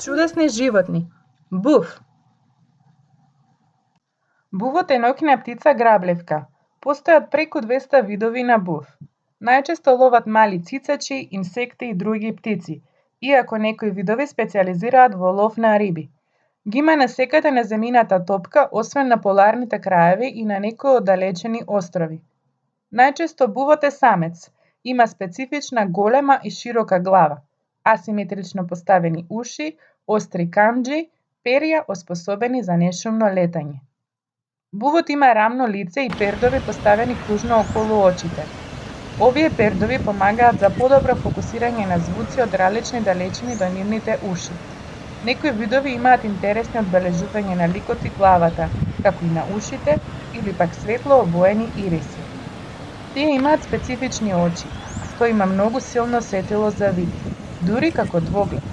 Чудесни животни. Був. Бувот е ноќна птица грабливка. Постојат преку 200 видови на був. Најчесто ловат мали цицачи, инсекти и други птици, иако некои видови специјализираат во лов на риби. Ги има насекаде на земјината топка, освен на поларните краеви и на некои оддалечени острови. Најчесто бувот е самец. Има специфична голема и широка глава, асиметрично поставени уши, остри камџи, перја оспособени за нешумно летање. Бувот има рамно лице и пердови поставени кружно околу очите. Овие пердови помагаат за подобро фокусирање на звуци од различни далечини до нивните уши. Некои видови имаат интересни одбележувања на ликот и главата, како и на ушите, или пак светло обоени ириси. Тие имаат специфични очи, што има многу силно сетило за вид, дури како двоглед.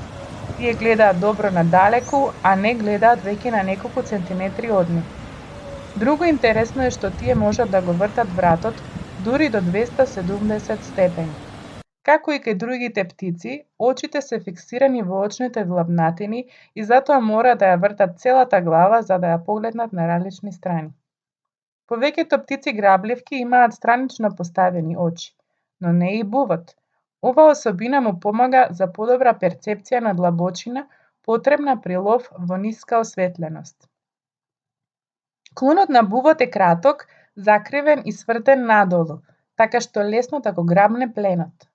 Тие гледаат добро надалеку, а не гледаат веќе на неколку центиметри од нив. Друго интересно е што тие можат да го вртат вратот дури до 270 степени. Како и кај другите птици, очите се фиксирани во очните влабнатини и затоа мора да ја вртат целата глава за да ја погледнат на различни страни. Повеќето птици грабливки имаат странично поставени очи, но не и бувот. Оваа особина му помага за подобра перцепција на длабочина, потребна при лов во ниска осветленост. Клонот на бувот е краток, закривен и свртен надолу, така што лесно да го грабне пленот.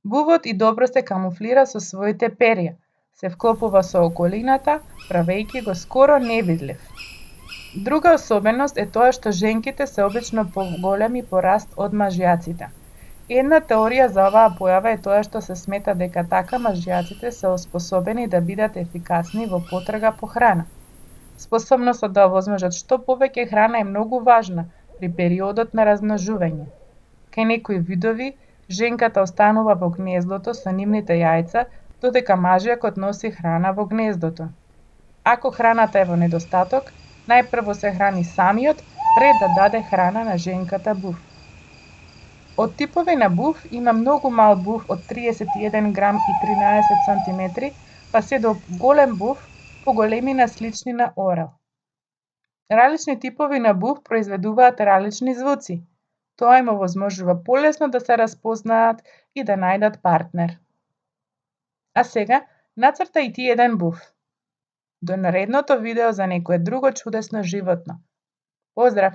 Бувот и добро се камуфлира со своите перја, се вклопува со околината, правејќи го скоро невидлив. Друга особеност е тоа што женките се обично поголеми по раст од мажјаците. Една теорија за оваа појава е тоа што се смета дека така мажјаците се оспособени да бидат ефикасни во потрага по храна. Способноста да овозможат што повеќе храна е многу важна при периодот на размножување. Кај некои видови, женката останува во гнездото со нивните јајца, додека мажјакот носи храна во гнездото. Ако храната е во недостаток, најпрво се храни самиот пред да даде храна на женката був. Од типови на був има многу мал був од 31 грам и 13 сантиметри, па се до голем був по големина слични на орел. Различни типови на був произведуваат различни звуци. Тоа им овозможува полесно да се распознаат и да најдат партнер. А сега, нацрта и ти еден був. До наредното видео за некое друго чудесно животно. Поздрав!